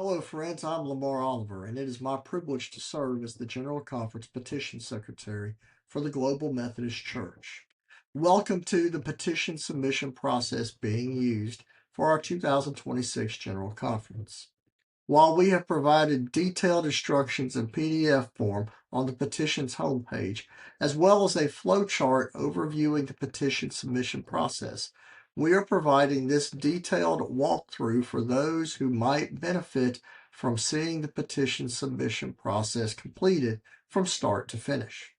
Hello, friends. I'm Lamar Oliver, and it is my privilege to serve as the General Conference Petitions Secretary for the Global Methodist Church. Welcome to the petition submission process being used for our 2026 General Conference. While we have provided detailed instructions in PDF form on the petitions homepage, as well as a flowchart overviewing the petition submission process, we are providing this detailed walkthrough for those who might benefit from seeing the petition submission process completed from start to finish.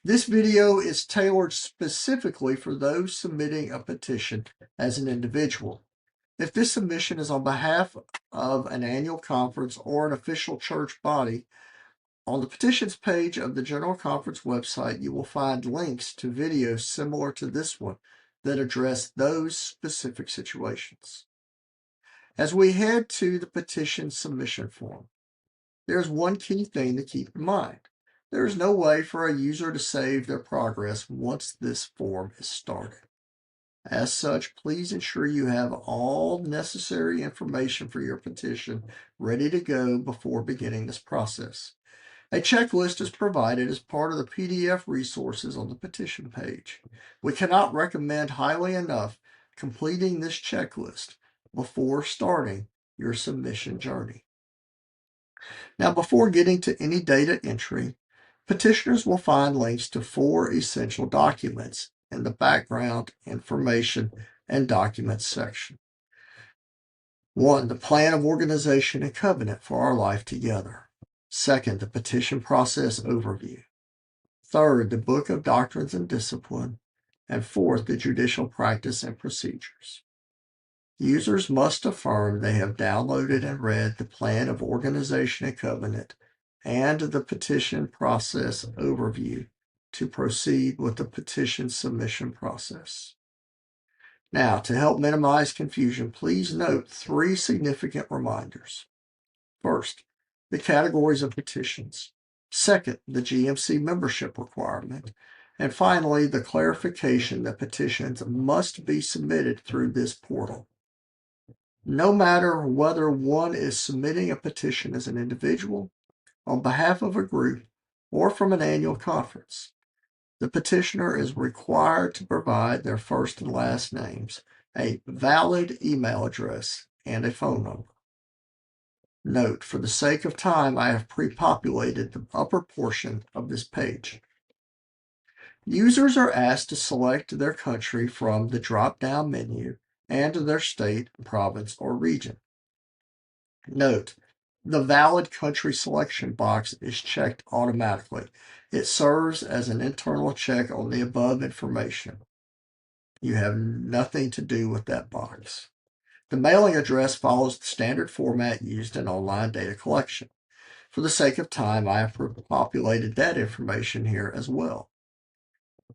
This video is tailored specifically for those submitting a petition as an individual. If this submission is on behalf of an annual conference or an official church body, on the petitions page of the General Conference website, you will find links to videos similar to this one that address those specific situations. As we head to the petition submission form, there's one key thing to keep in mind. There is no way for a user to save their progress once this form is started. As such, please ensure you have all necessary information for your petition ready to go before beginning this process. A checklist is provided as part of the PDF resources on the petition page. We cannot recommend highly enough completing this checklist before starting your submission journey. Now, before getting to any data entry, petitioners will find links to 4 essential documents in the background information and documents section. 1, the plan of organization and covenant for our life together. 2nd, the petition process overview. 3rd, the book of doctrines and discipline. And 4th, the judicial practice and procedures. Users must affirm they have downloaded and read the plan of organization and covenant and the petition process overview to proceed with the petition submission process. Now, to help minimize confusion, please note 3 significant reminders. First, the categories of petitions. Second, the GMC membership requirement. And finally, the clarification that petitions must be submitted through this portal. No matter whether one is submitting a petition as an individual, on behalf of a group, or from an annual conference, the petitioner is required to provide their first and last names, a valid email address, and a phone number. Note, for the sake of time, I have pre-populated the upper portion of this page. Users are asked to select their country from the drop-down menu and their state, province, or region. Note, the valid country selection box is checked automatically. It serves as an internal check on the above information. You have nothing to do with that box. The mailing address follows the standard format used in online data collection. For the sake of time, I have populated that information here as well.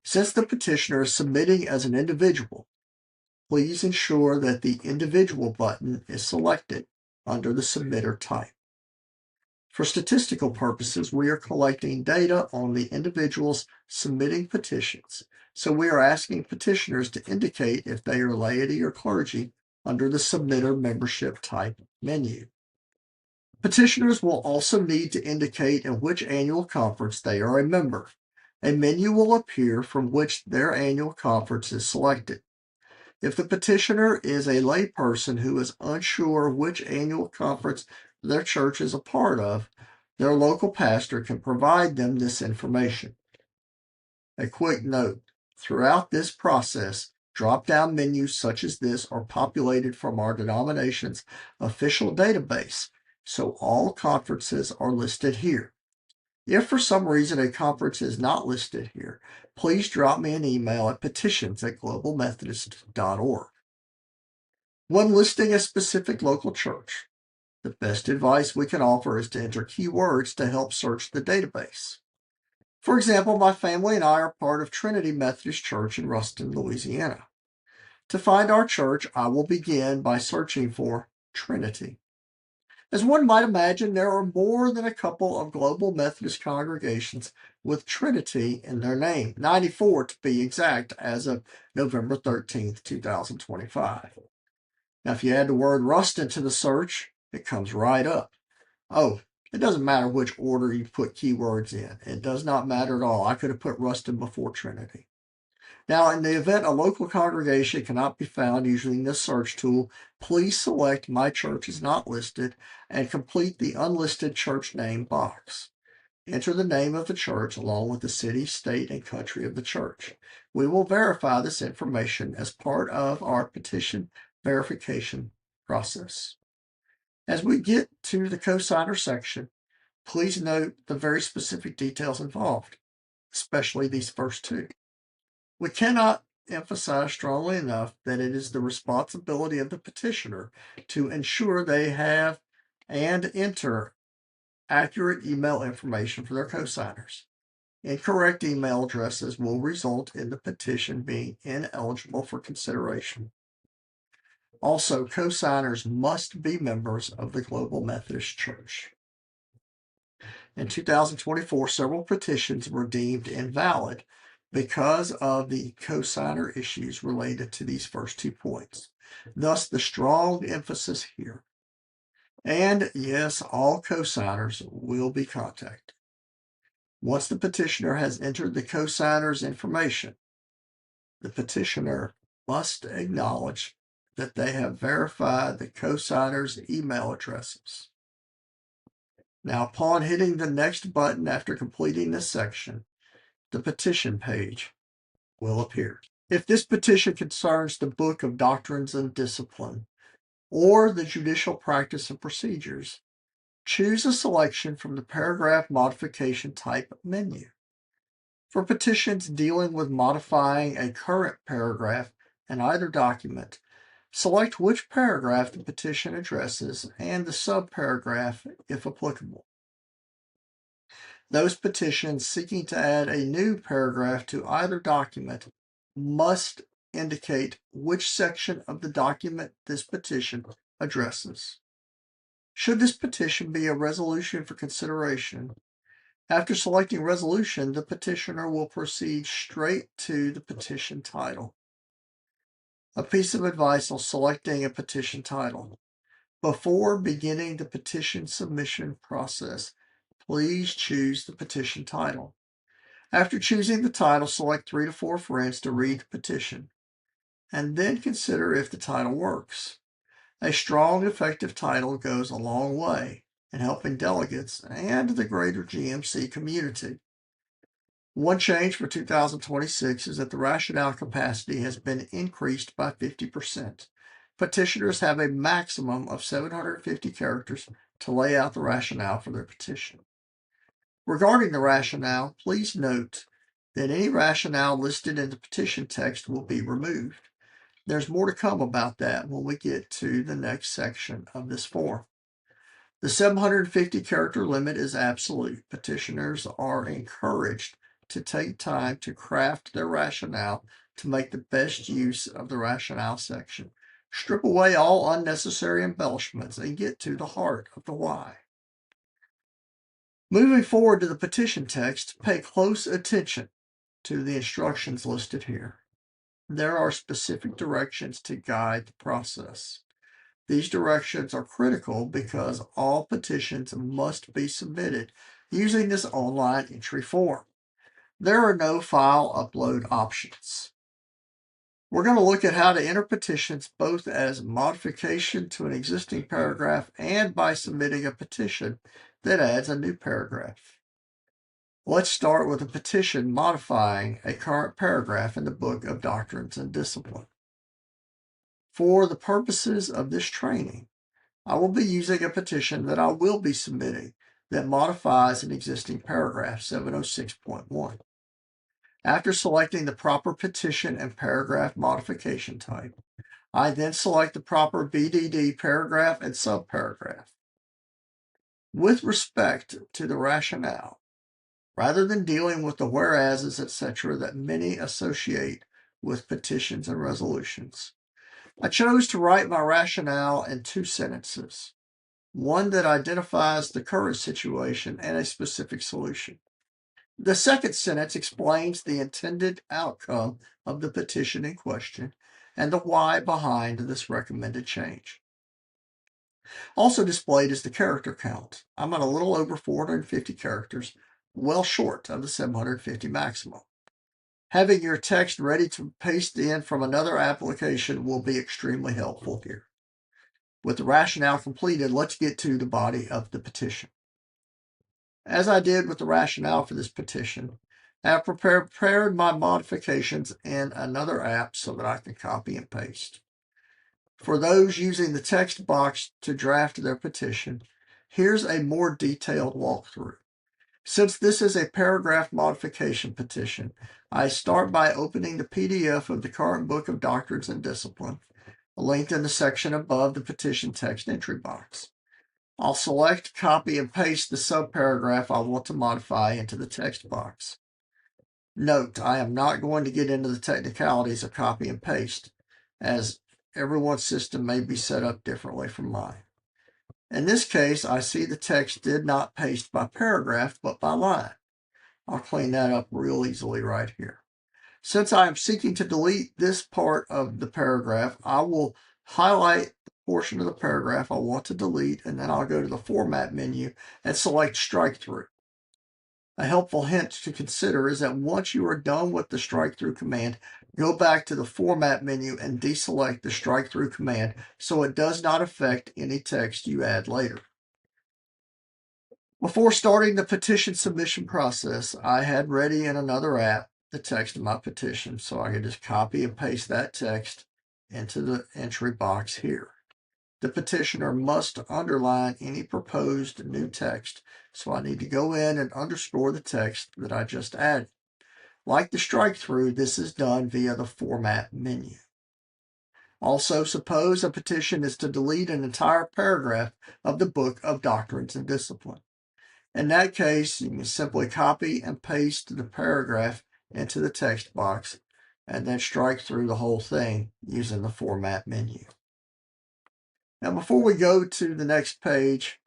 Since the petitioner is submitting as an individual, please ensure that the individual button is selected under the submitter type. For statistical purposes, we are collecting data on the individuals submitting petitions, so we are asking petitioners to indicate if they are laity or clergy under the submitter membership type menu. Petitioners will also need to indicate in which annual conference they are a member. A menu will appear from which their annual conference is selected. If the petitioner is a layperson who is unsure which annual conference their church is a part of, their local pastor can provide them this information. A quick note, throughout this process, drop-down menus such as this are populated from our denomination's official database, so all conferences are listed here. If for some reason a conference is not listed here, please drop me an email at petitions@globalmethodist.org. When listing a specific local church, the best advice we can offer is to enter keywords to help search the database. For example, my family and I are part of Trinity Methodist Church in Ruston, Louisiana. To find our church, I will begin by searching for Trinity. As one might imagine, there are more than a couple of Global Methodist congregations with Trinity in their name, 94 to be exact, as of November 13th, 2025. Now, if you add the word Ruston to the search, It comes right up. Oh, it doesn't matter which order you put keywords in. It does not matter at all. I could have put Ruston before Trinity. Now, in the event a local congregation cannot be found using this search tool, please select My Church is Not Listed and complete the Unlisted Church Name box. Enter the name of the church along with the city, state, and country of the church. We will verify this information as part of our petition verification process. As we get to the cosigner section, please note the very specific details involved, especially these first two. We cannot emphasize strongly enough that it is the responsibility of the petitioner to ensure they have and enter accurate email information for their cosigners. Incorrect email addresses will result in the petition being ineligible for consideration. Also, cosigners must be members of the Global Methodist Church. In 2024, several petitions were deemed invalid because of the cosigner issues related to these first 2 points. Thus, the strong emphasis here. And yes, all cosigners will be contacted. Once the petitioner has entered the cosigner's information, the petitioner must acknowledge that they have verified the cosigner's email addresses. Now, upon hitting the next button after completing this section, the petition page will appear. If this petition concerns the Book of Doctrines and Discipline or the Judicial Practice and Procedures, choose a selection from the Paragraph Modification Type menu. For petitions dealing with modifying a current paragraph in either document, select which paragraph the petition addresses and the subparagraph if applicable. Those petitions seeking to add a new paragraph to either document must indicate which section of the document this petition addresses. Should this petition be a resolution for consideration, after selecting resolution, the petitioner will proceed straight to the petition title. A piece of advice on selecting a petition title. Before beginning the petition submission process, please choose the petition title. After choosing the title, select 3 to 4 friends to read the petition, and then consider if the title works. A strong, effective title goes a long way in helping delegates and the greater GMC community. One change for 2026 is that the rationale capacity has been increased by 50%. Petitioners have a maximum of 750 characters to lay out the rationale for their petition. Regarding the rationale, please note that any rationale listed in the petition text will be removed. There's more to come about that when we get to the next section of this form. The 750 character limit is absolute. Petitioners are encouraged to take time to craft their rationale to make the best use of the rationale section. Strip away all unnecessary embellishments and get to the heart of the why. Moving forward to the petition text, pay close attention to the instructions listed here. There are specific directions to guide the process. These directions are critical because all petitions must be submitted using this online entry form. There are no file upload options. We're going to look at how to enter petitions both as modification to an existing paragraph and by submitting a petition that adds a new paragraph. Let's start with a petition modifying a current paragraph in the Book of Doctrines and Discipline. For the purposes of this training, I will be using a petition that I will be submitting that modifies an existing paragraph, 706.1. After selecting the proper petition and paragraph modification type, I then select the proper BDD paragraph and subparagraph. With respect to the rationale, rather than dealing with the whereases, etc., that many associate with petitions and resolutions, I chose to write my rationale in 2 sentences, one that identifies the current situation and a specific solution. The second sentence explains the intended outcome of the petition in question and the why behind this recommended change. Also displayed is the character count. I'm at a little over 450 characters, well short of the 750 maximum. Having your text ready to paste in from another application will be extremely helpful here. With the rationale completed, let's get to the body of the petition. As I did with the rationale for this petition, I have prepared my modifications in another app so that I can copy and paste. For those using the text box to draft their petition, here's a more detailed walkthrough. Since this is a paragraph modification petition, I start by opening the PDF of the current Book of Doctrines and Discipline, linked in the section above the petition text entry box. I'll select, copy, and paste the subparagraph I want to modify into the text box. Note, I am not going to get into the technicalities of copy and paste, as everyone's system may be set up differently from mine. In this case, I see the text did not paste by paragraph, but by line. I'll clean that up real easily right here. Since I am seeking to delete this part of the paragraph, I will highlight the portion of the paragraph I want to delete, and then I'll go to the Format menu and select Strike Through. A helpful hint to consider is that once you are done with the Strike Through command, go back to the Format menu and deselect the Strike Through command so it does not affect any text you add later. Before starting the petition submission process, I had ready in another app the text of my petition, so I could just copy and paste that text into the entry box here. The petitioner must underline any proposed new text, so I need to go in and underscore the text that I just added. Like the strike through, this is done via the Format menu. Also, suppose a petition is to delete an entire paragraph of the Book of Doctrines and Discipline. In that case, you can simply copy and paste the paragraph into the text box and then strike through the whole thing using the Format menu. Now, before we go to the next page,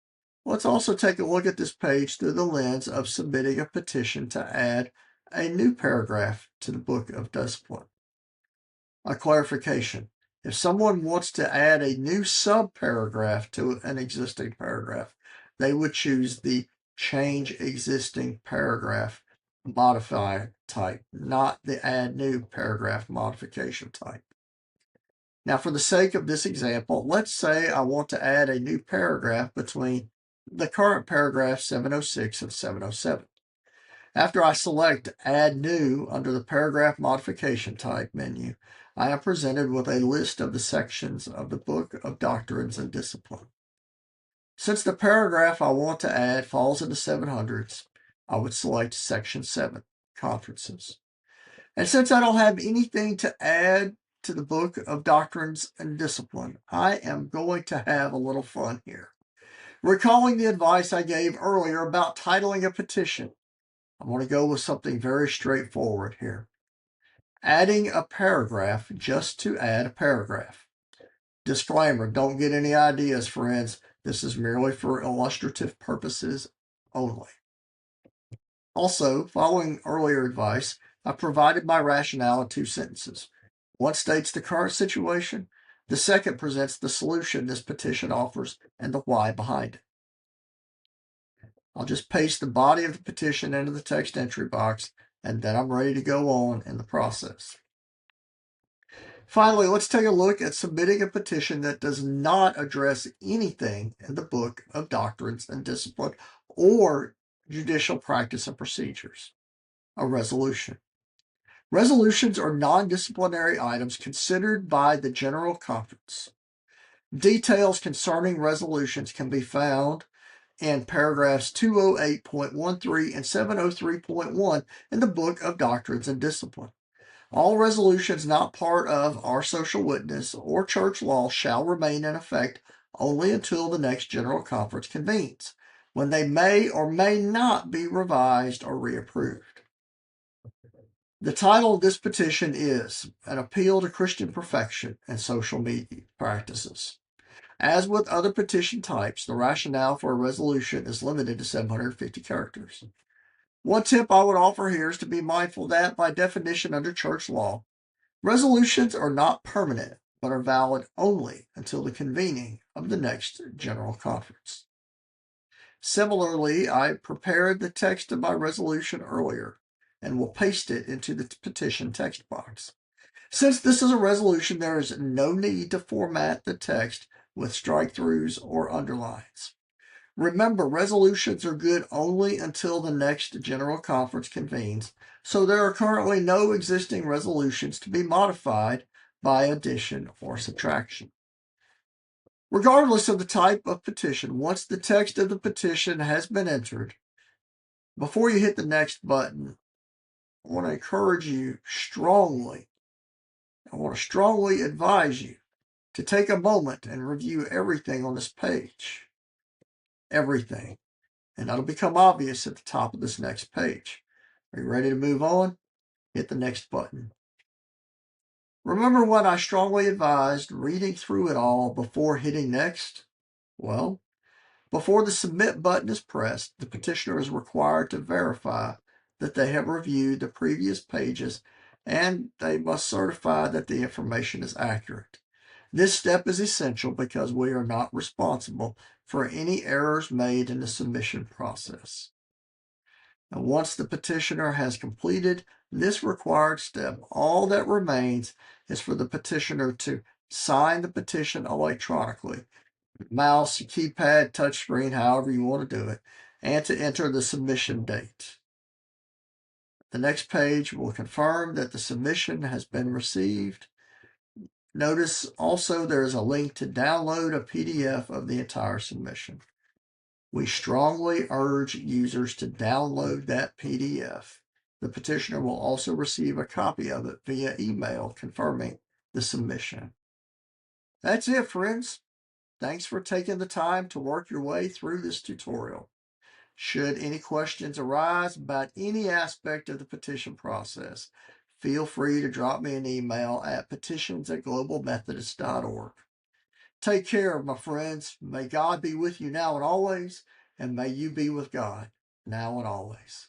let's also take a look at this page through the lens of submitting a petition to add a new paragraph to the Book of Discipline. A clarification. If someone wants to add a new subparagraph to an existing paragraph, they would choose the Change Existing Paragraph Modify type, not the Add New Paragraph Modification type. Now, for the sake of this example, let's say I want to add a new paragraph between the current paragraph 706 and 707. After I select Add New under the Paragraph Modification Type menu, I am presented with a list of the sections of the Book of Doctrines and Discipline. Since the paragraph I want to add falls into 700s, I would select Section 7, Conferences. And since I don't have anything to add to the Book of Doctrines and Discipline, I am going to have a little fun here. Recalling the advice I gave earlier about titling a petition, I'm going to go with something very straightforward here. Adding a paragraph just to add a paragraph. Disclaimer, don't get any ideas, friends. This is merely for illustrative purposes only. Also, following earlier advice, I provided my rationale in 2 sentences. One states the current situation. The second presents the solution this petition offers and the why behind it. I'll just paste the body of the petition into the text entry box, and then I'm ready to go on in the process. Finally, let's take a look at submitting a petition that does not address anything in the Book of Doctrines and Discipline or Judicial Practice and Procedures. A resolution. Resolutions are non-disciplinary items considered by the General Conference. Details concerning resolutions can be found in paragraphs 208.13 and 703.1 in the Book of Doctrines and Discipline. All resolutions not part of our social witness or church law shall remain in effect only until the next General Conference convenes, when they may or may not be revised or reapproved. The title of this petition is An Appeal to Christian Perfection and Social Media Practices. As with other petition types, the rationale for a resolution is limited to 750 characters. One tip I would offer here is to be mindful that, by definition under church law, resolutions are not permanent, but are valid only until the convening of the next General Conference. Similarly, I prepared the text of my resolution earlier and will paste it into the petition text box. Since this is a resolution, there is no need to format the text with strike-throughs or underlines. Remember, resolutions are good only until the next General Conference convenes, so there are currently no existing resolutions to be modified by addition or subtraction. Regardless of the type of petition, once the text of the petition has been entered, before you hit the next button, I want to encourage you strongly, I want to strongly advise you to take a moment and review everything on this page. Everything. And that'll become obvious at the top of this next page. Are you ready to move on? Hit the next button. Remember when I strongly advised reading through it all before hitting next? Well, before the submit button is pressed, the petitioner is required to verify that they have reviewed the previous pages and they must certify that the information is accurate. This step is essential because we are not responsible for any errors made in the submission process. Now, once the petitioner has completed this required step, all that remains is for the petitioner to sign the petition electronically, mouse, keypad, touchscreen, however you want to do it, and to enter the submission date. The next page will confirm that the submission has been received. Notice also there is a link to download a PDF of the entire submission. We strongly urge users to download that PDF. The petitioner will also receive a copy of it via email confirming the submission. That's it, friends. Thanks for taking the time to work your way through this tutorial. Should any questions arise about any aspect of the petition process, feel free to drop me an email at petitions@globalmethodist.org. Take care, my friends. May God be with you now and always, and may you be with God now and always.